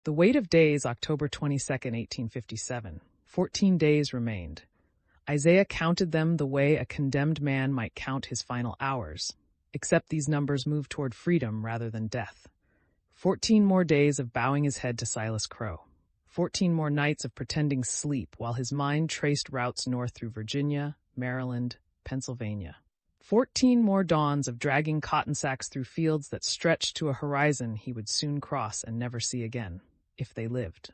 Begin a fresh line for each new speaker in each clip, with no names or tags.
The weight of days, October 22nd, 1857. 14 days remained. Isaiah counted them the way a condemned man might count his final hours, except these numbers moved toward freedom rather than death. 14 more days of bowing his head to Silas Crow. 14 more nights of pretending sleep while his mind traced routes north through Virginia, Maryland, Pennsylvania. 14 more dawns of dragging cotton sacks through fields that stretched to a horizon he would soon cross and never see again, if they lived.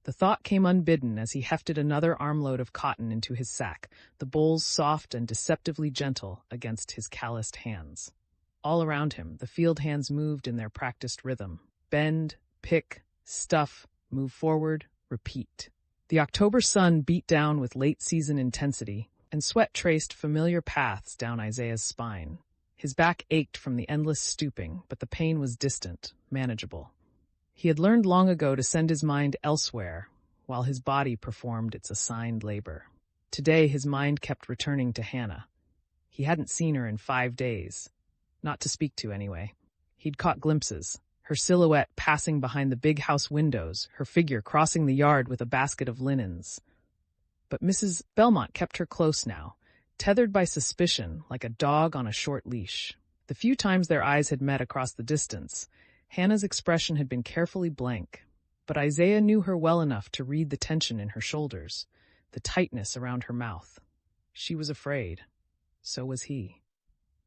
The thought came unbidden as he hefted another armload of cotton into his sack, the bolls soft and deceptively gentle against his calloused hands. All around him, the field hands moved in their practiced rhythm. Bend, pick, stuff, move forward, repeat. The October sun beat down with late-season intensity, and sweat traced familiar paths down Isaiah's spine. His back ached from the endless stooping, but the pain was distant, manageable. He had learned long ago to send his mind elsewhere, while his body performed its assigned labor. Today his mind kept returning to Hannah. He hadn't seen her in 5 days. Not to speak to, anyway. He'd caught glimpses, her silhouette passing behind the big house windows, her figure crossing the yard with a basket of linens. But Mrs. Belmont kept her close now, tethered by suspicion like a dog on a short leash. The few times their eyes had met across the distance, Hannah's expression had been carefully blank, but Isaiah knew her well enough to read the tension in her shoulders, the tightness around her mouth. She was afraid. So was he.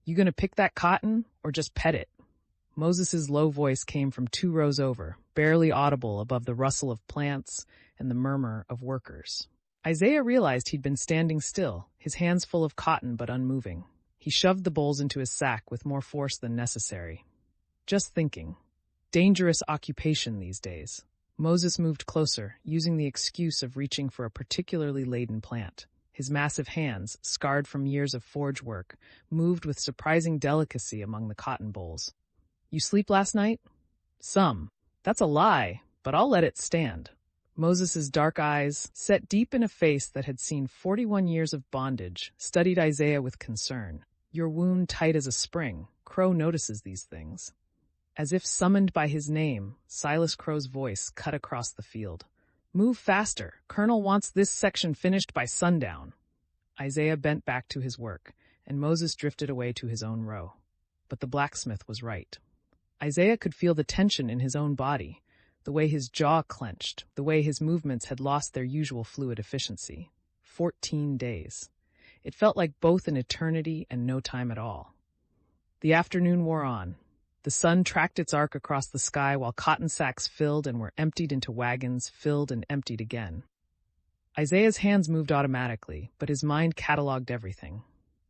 "You gonna pick that cotton, or just pet it?" Moses's low voice came from 2 rows over, barely audible above the rustle of plants and the murmur of workers. Isaiah realized he'd been standing still, his hands full of cotton but unmoving. He shoved the bowls into his sack with more force than necessary. Just thinking. Dangerous occupation these days. Moses moved closer, using the excuse of reaching for a particularly laden plant. His massive hands, scarred from years of forge work, moved with surprising delicacy among the cotton bolls. "You sleep last night?" "Some. That's a lie, but I'll let it stand." Moses's dark eyes, set deep in a face that had seen 41 years of bondage, studied Isaiah with concern. "Your wound tight as a spring. Crow notices these things." As if summoned by his name, Silas Crow's voice cut across the field. "Move faster. Colonel wants this section finished by sundown." Isaiah bent back to his work, and Moses drifted away to his own row. But the blacksmith was right. Isaiah could feel the tension in his own body, the way his jaw clenched, the way his movements had lost their usual fluid efficiency. 14 days. It felt like both an eternity and no time at all. The afternoon wore on. The sun tracked its arc across the sky while cotton sacks filled and were emptied into wagons, filled and emptied again. Isaiah's hands moved automatically, but his mind cataloged everything.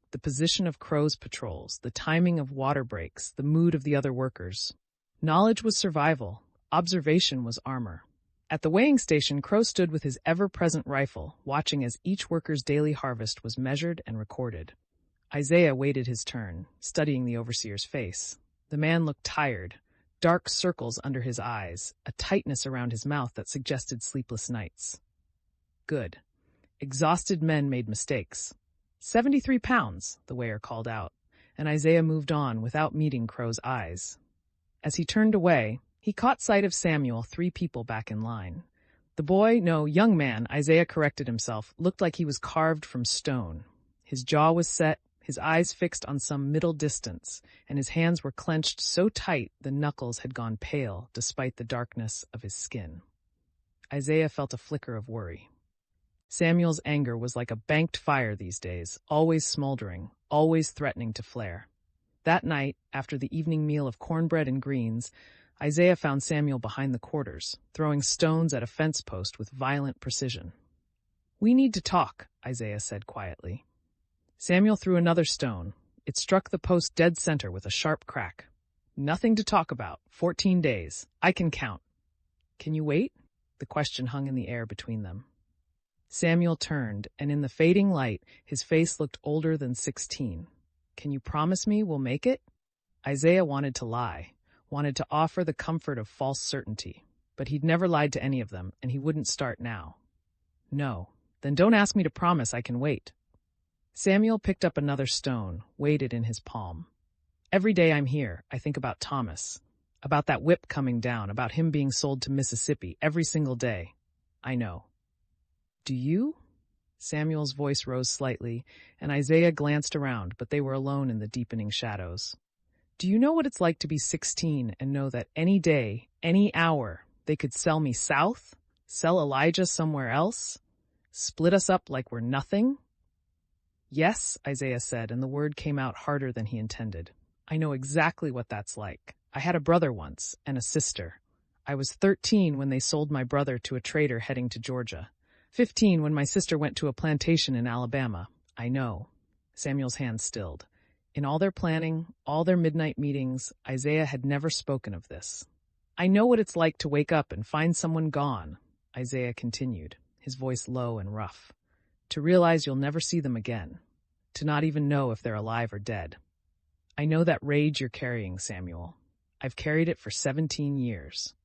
The position of Crow's patrols, the timing of water breaks, the mood of the other workers. Knowledge was survival. Observation was armor. At the weighing station, Crow stood with his ever-present rifle, watching as each worker's daily harvest was measured and recorded. Isaiah waited his turn, studying the overseer's face. The man looked tired, dark circles under his eyes, a tightness around his mouth that suggested sleepless nights. Good. Exhausted men made mistakes. 73 pounds, the weigher called out, and Isaiah moved on without meeting Crow's eyes. As he turned away, he caught sight of Samuel, 3 people back in line. The boy, no, young man, Isaiah corrected himself, looked like he was carved from stone. His jaw was set, his eyes fixed on some middle distance, and his hands were clenched so tight the knuckles had gone pale despite the darkness of his skin. Isaiah felt a flicker of worry. Samuel's anger was like a banked fire these days, always smoldering, always threatening to flare. That night, after the evening meal of cornbread and greens, Isaiah found Samuel behind the quarters, throwing stones at a fence post with violent precision. "We need to talk," Isaiah said quietly. Samuel threw another stone. It struck the post dead center with a sharp crack. "Nothing to talk about. 14 days. I can count." "Can you wait?" The question hung in the air between them. Samuel turned, and in the fading light, his face looked older than 16. "Can you promise me we'll make it?" Isaiah wanted to lie, wanted to offer the comfort of false certainty, but he'd never lied to any of them, and he wouldn't start now. "No. Then don't ask me to promise I can wait." Samuel picked up another stone, weighed it in his palm. "Every day I'm here, I think about Thomas. About that whip coming down, about him being sold to Mississippi every single day. I know. Do you? Samuel's voice rose slightly, and Isaiah glanced around, but they were alone in the deepening shadows. Do you know what it's like to be 16 and know that any day, any hour, they could sell me south? Sell Elijah somewhere else? Split us up like we're nothing? Yes, Isaiah said, and the word came out harder than he intended. I know exactly what that's like. I had a brother once, and a sister. I was 13 when they sold my brother to a trader heading to Georgia. 15 when my sister went to a plantation in Alabama. I know. Samuel's hands stilled. In all their planning, all their midnight meetings, Isaiah had never spoken of this. I know what it's like to wake up and find someone gone, Isaiah continued, his voice low and rough. To realize you'll never see them again. To not even know if they're alive or dead. I know that rage you're carrying, Samuel. I've carried it for 17 years.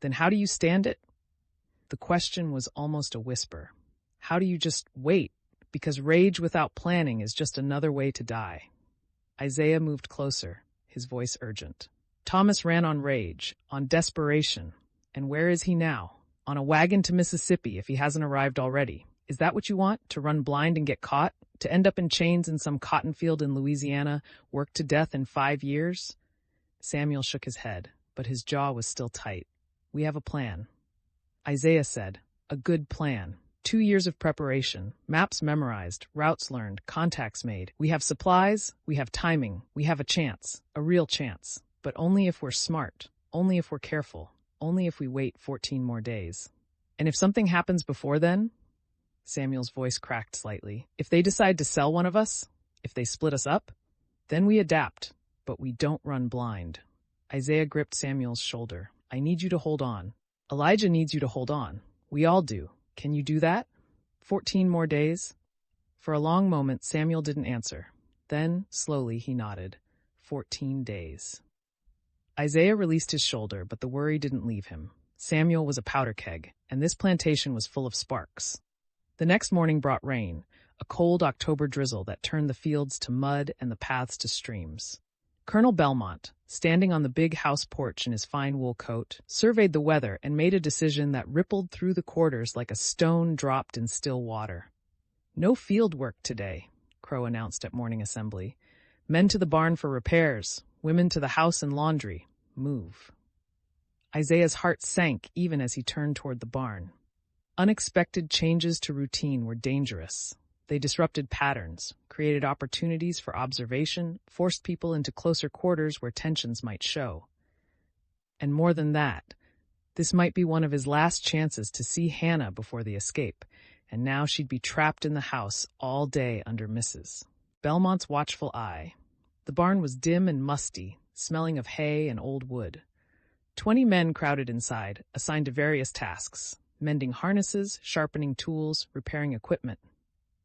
Then how do you stand it? The question was almost a whisper. How do you just wait? Because rage without planning is just another way to die. Isaiah moved closer, his voice urgent. Thomas ran on rage, on desperation. And where is he now? On a wagon to Mississippi if he hasn't arrived already. Is that what you want? To run blind and get caught? To end up in chains in some cotton field in Louisiana, worked to death in 5 years? Samuel shook his head, but his jaw was still tight. We have a plan. Isaiah said, a good plan. 2 years of preparation, maps memorized, routes learned, contacts made. We have supplies, we have timing, we have a chance, a real chance. But only if we're smart, only if we're careful, only if we wait 14 more days. And if something happens before then? Samuel's voice cracked slightly. If they decide to sell one of us, if they split us up, then we adapt, but we don't run blind. Isaiah gripped Samuel's shoulder. I need you to hold on. Elijah needs you to hold on. We all do. Can you do that? 14 more days? For a long moment, Samuel didn't answer. Then, slowly, he nodded. 14 days. Isaiah released his shoulder, but the worry didn't leave him. Samuel was a powder keg, and this plantation was full of sparks. The next morning brought rain, a cold October drizzle that turned the fields to mud and the paths to streams. Colonel Belmont, standing on the big house porch in his fine wool coat, surveyed the weather and made a decision that rippled through the quarters like a stone dropped in still water. No field work today, Crow announced at morning assembly. Men to the barn for repairs, women to the house and laundry. Move. Isaiah's heart sank even as he turned toward the barn. Unexpected changes to routine were dangerous. They disrupted patterns, created opportunities for observation, forced people into closer quarters where tensions might show. And more than that, this might be one of his last chances to see Hannah before the escape, and now she'd be trapped in the house all day under Mrs. Belmont's watchful eye. The barn was dim and musty, smelling of hay and old wood. 20 men crowded inside, assigned to various tasks, mending harnesses, sharpening tools, repairing equipment.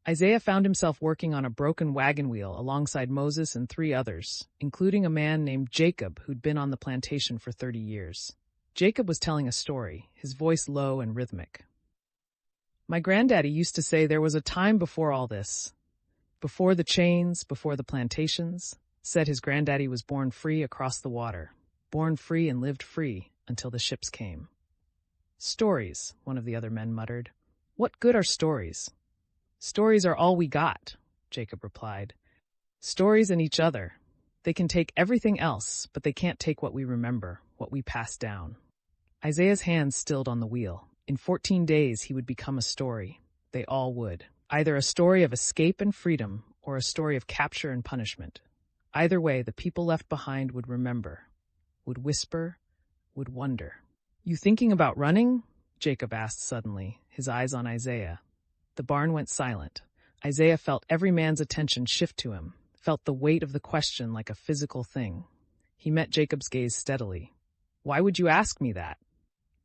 Isaiah found himself working on a broken wagon wheel alongside Moses and 3 others, including a man named Jacob who'd been on the plantation for 30 years. Jacob was telling a story, his voice low and rhythmic. My granddaddy used to say there was a time before all this. Before the chains, before the plantations. Said his granddaddy was born free across the water. Born free and lived free until the ships came. Stories, one of the other men muttered. What good are stories? Stories are all we got, Jacob replied. Stories and each other. They can take everything else, but they can't take what we remember, what we pass down. Isaiah's hands stilled on the wheel. In 14 days, he would become a story. They all would. Either a story of escape and freedom, or a story of capture and punishment. Either way, the people left behind would remember, would whisper, would wonder. You thinking about running? Jacob asked suddenly, his eyes on Isaiah. The barn went silent. Isaiah felt every man's attention shift to him, felt the weight of the question like a physical thing. He met Jacob's gaze steadily. Why would you ask me that?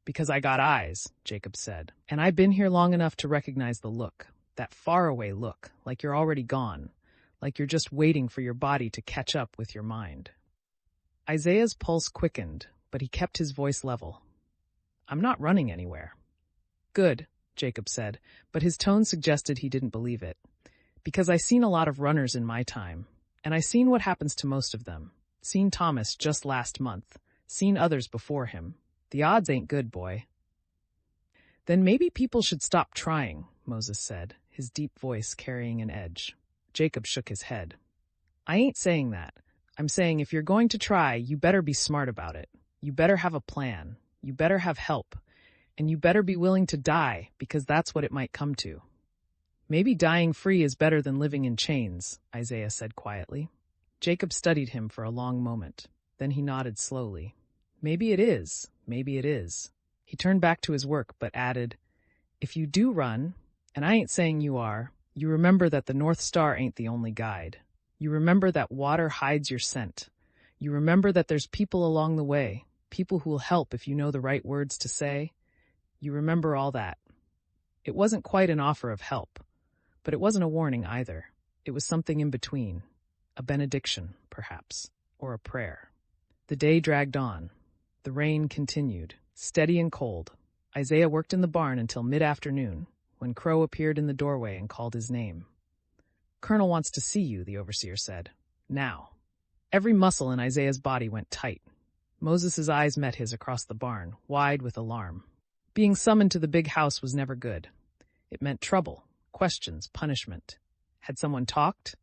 Because I got eyes, Jacob said. And I've been here long enough to recognize the look, that faraway look, like you're already gone, like you're just waiting for your body to catch up with your mind. Isaiah's pulse quickened, but he kept his voice level. I'm not running anywhere. Good, Jacob said, but his tone suggested he didn't believe it. Because I seen a lot of runners in my time, and I seen what happens to most of them. Seen Thomas just last month, seen others before him. The odds ain't good, boy. Then maybe people should stop trying, Moses said, his deep voice carrying an edge. Jacob shook his head. I ain't saying that. I'm saying if you're going to try, you better be smart about it. You better have a plan. You better have help. And you better be willing to die, because that's what it might come to. Maybe dying free is better than living in chains, Isaiah said quietly. Jacob studied him for a long moment. Then he nodded slowly. Maybe it is. Maybe it is. He turned back to his work, but added, if you do run, and I ain't saying you are, you remember that the North Star ain't the only guide. You remember that water hides your scent. You remember that there's people along the way, people who will help if you know the right words to say. You remember all that. It wasn't quite an offer of help, but it wasn't a warning either. It was something in between, a benediction, perhaps, or a prayer. The day dragged on. The rain continued, steady and cold. Isaiah worked in the barn until mid-afternoon, when Crow appeared in the doorway and called his name. Colonel wants to see you, the overseer said. Now. Every muscle in Isaiah's body went tight. Moses's eyes met his across the barn, wide with alarm. Being summoned to the big house was never good. It meant trouble, questions, punishment. Had someone talked?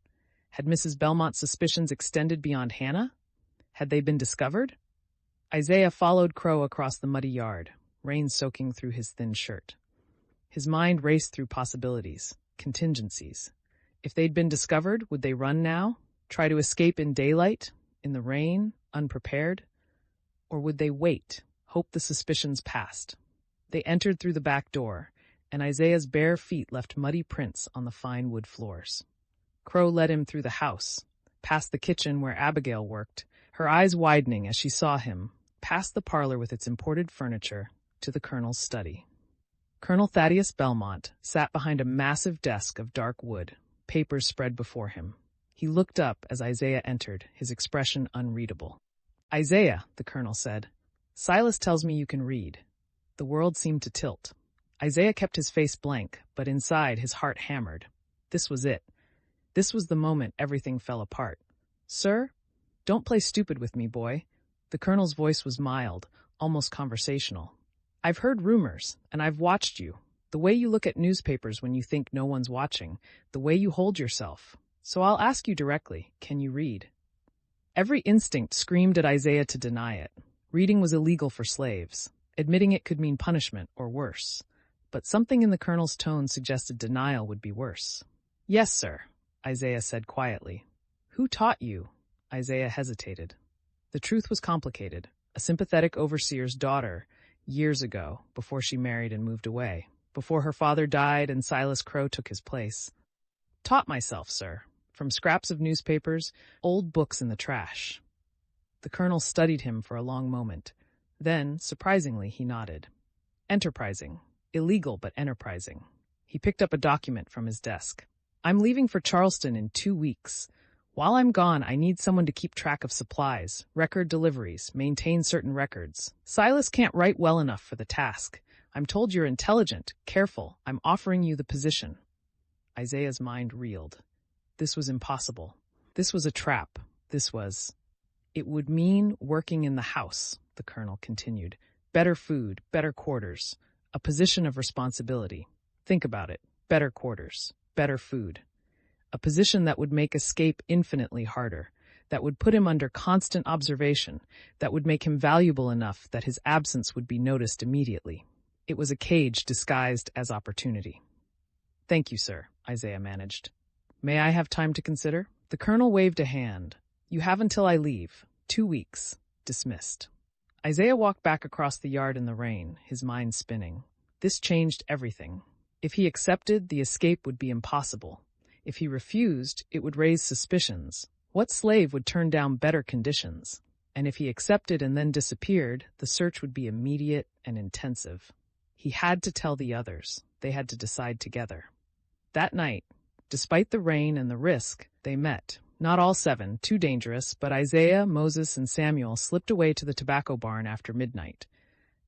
Had Mrs. Belmont's suspicions extended beyond Hannah? Had they been discovered? Isaiah followed Crow across the muddy yard, rain soaking through his thin shirt. His mind raced through possibilities, contingencies. If they'd been discovered, would they run now? Try to escape in daylight, in the rain, unprepared? Or would they wait, hope the suspicions passed? They entered through the back door, and Isaiah's bare feet left muddy prints on the fine wood floors. Crow led him through the house, past the kitchen where Abigail worked, her eyes widening as she saw him, past the parlor with its imported furniture, to the colonel's study. Colonel Thaddeus Belmont sat behind a massive desk of dark wood, papers spread before him. He looked up as Isaiah entered, his expression unreadable. Isaiah, the colonel said, Silas tells me you can read. The world seemed to tilt. Isaiah kept his face blank, but inside his heart hammered. This was it. This was the moment everything fell apart. Sir? Don't play stupid with me, boy. The colonel's voice was mild, almost conversational. I've heard rumors, and I've watched you. The way you look at newspapers when you think no one's watching, the way you hold yourself. So I'll ask you directly, can you read? Every instinct screamed at Isaiah to deny it. Reading was illegal for slaves. Admitting it could mean punishment or worse. But something in the colonel's tone suggested denial would be worse. Yes, sir, Isaiah said quietly. Who taught you? Isaiah hesitated. The truth was complicated. A sympathetic overseer's daughter, years ago, before she married and moved away, before her father died and Silas Crow took his place. Taught myself, sir, from scraps of newspapers, old books in the trash. The colonel studied him for a long moment. Then, surprisingly, he nodded. Enterprising. Illegal, but enterprising. He picked up a document from his desk. I'm leaving for Charleston in 2 weeks. While I'm gone, I need someone to keep track of supplies, record deliveries, maintain certain records. Silas can't write well enough for the task. I'm told you're intelligent, careful. I'm offering you the position. Isaiah's mind reeled. This was impossible. This was a trap. It would mean working in the house, the colonel continued. Better food, better quarters. A position of responsibility. Think about it. Better quarters, better food. A position that would make escape infinitely harder, that would put him under constant observation, that would make him valuable enough that his absence would be noticed immediately. It was a cage disguised as opportunity. Thank you, sir, Isaiah managed. May I have time to consider? The colonel waved a hand. You have until I leave. 2 weeks. Dismissed. Isaiah walked back across the yard in the rain, his mind spinning. This changed everything. If he accepted, the escape would be impossible. If he refused, it would raise suspicions. What slave would turn down better conditions? And if he accepted and then disappeared, the search would be immediate and intensive. He had to tell the others. They had to decide together. That night, despite the rain and the risk, they met. Not all 7, too dangerous, but Isaiah, Moses, and Samuel slipped away to the tobacco barn after midnight.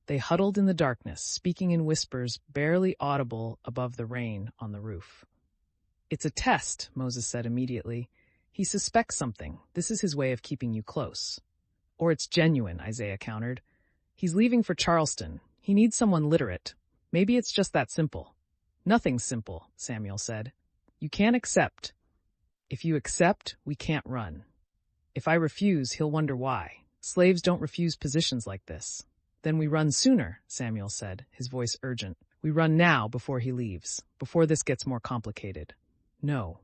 They huddled in the darkness, speaking in whispers barely audible above the rain on the roof. It's a test, Moses said immediately. He suspects something. This is his way of keeping you close. Or it's genuine, Isaiah countered. He's leaving for Charleston. He needs someone literate. Maybe it's just that simple. Nothing's simple, Samuel said. You can't accept. If you accept, we can't run. If I refuse, he'll wonder why. Slaves don't refuse positions like this. Then we run sooner, Samuel said, his voice urgent. We run now before he leaves, before this gets more complicated. No.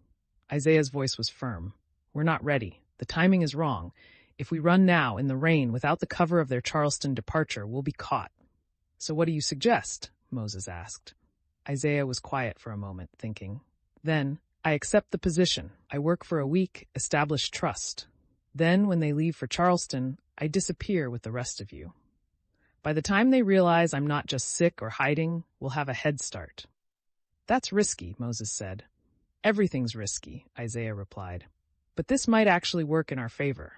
Isaiah's voice was firm. We're not ready. The timing is wrong. If we run now in the rain without the cover of their Charleston departure, we'll be caught. So what do you suggest? Moses asked. Isaiah was quiet for a moment, thinking. Then, I accept the position. I work for a week, establish trust. Then, when they leave for Charleston, I disappear with the rest of you. By the time they realize I'm not just sick or hiding, we'll have a head start. That's risky, Moses said. Everything's risky, Isaiah replied. But this might actually work in our favor.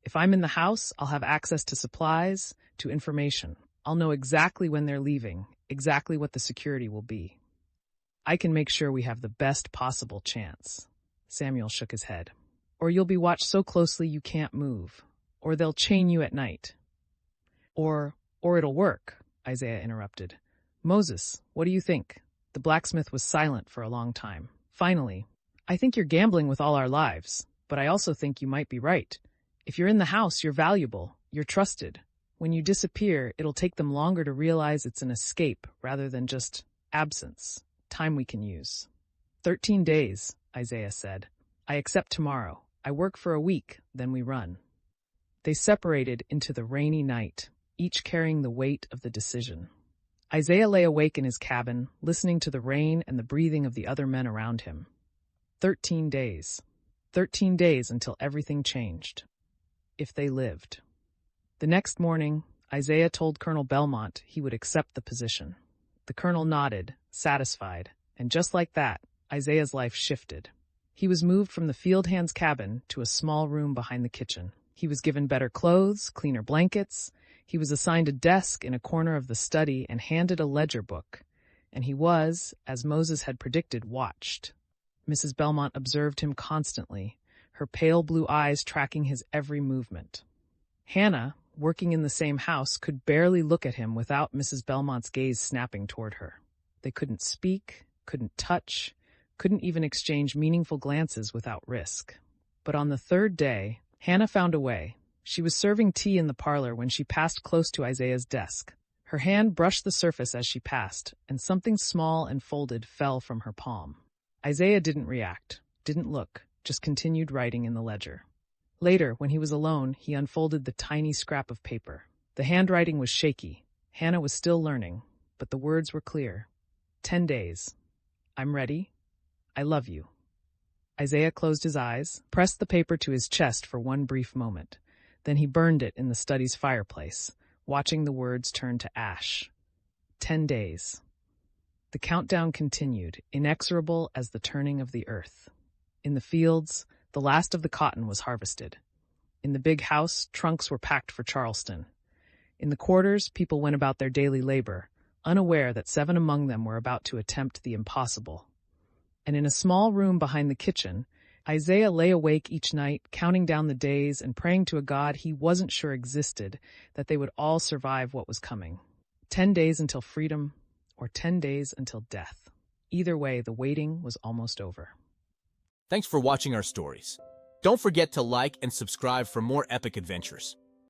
If I'm in the house, I'll have access to supplies, to information. I'll know exactly when they're leaving, exactly what the security will be. I can make sure we have the best possible chance. Samuel shook his head. Or you'll be watched so closely you can't move. Or they'll chain you at night. Or it'll work, Isaiah interrupted. Moses, what do you think? The blacksmith was silent for a long time. Finally, I think you're gambling with all our lives, but I also think you might be right. If you're in the house, you're valuable, you're trusted. When you disappear, it'll take them longer to realize it's an escape rather than just absence, time we can use. 13 days, Isaiah said. I accept tomorrow. I work for a week, then we run. They separated into the rainy night, each carrying the weight of the decision. Isaiah lay awake in his cabin, listening to the rain and the breathing of the other men around him. 13 days. 13 days until everything changed. If they lived. The next morning, Isaiah told Colonel Belmont he would accept the position. The colonel nodded, satisfied, and just like that, Isaiah's life shifted. He was moved from the field hand's cabin to a small room behind the kitchen. He was given better clothes, cleaner blankets. He was assigned a desk in a corner of the study and handed a ledger book. And he was, as Moses had predicted, watched. Mrs. Belmont observed him constantly, her pale blue eyes tracking his every movement. Hannah, working in the same house, could barely look at him without Mrs. Belmont's gaze snapping toward her. They couldn't speak, couldn't touch, couldn't even exchange meaningful glances without risk. But on the third day, Hannah found a way. She was serving tea in the parlor when she passed close to Isaiah's desk. Her hand brushed the surface as she passed, and something small and folded fell from her palm. Isaiah didn't react, didn't look, just continued writing in the ledger. Later, when he was alone, he unfolded the tiny scrap of paper. The handwriting was shaky. Hannah was still learning, but the words were clear. 10 days. I'm ready. I love you. Isaiah closed his eyes, pressed the paper to his chest for one brief moment. Then he burned it in the study's fireplace, watching the words turn to ash. 10 days. The countdown continued, inexorable as the turning of the earth. In the fields, the last of the cotton was harvested. In the big house, trunks were packed for Charleston. In the quarters, people went about their daily labor, unaware that 7 among them were about to attempt the impossible. And in a small room behind the kitchen, Isaiah lay awake each night, counting down the days and praying to a God he wasn't sure existed, that they would all survive what was coming. 10 days until freedom, or 10 days until death. Either way, the waiting was almost over.
Thanks for watching our stories. Don't forget to like and subscribe for more epic adventures.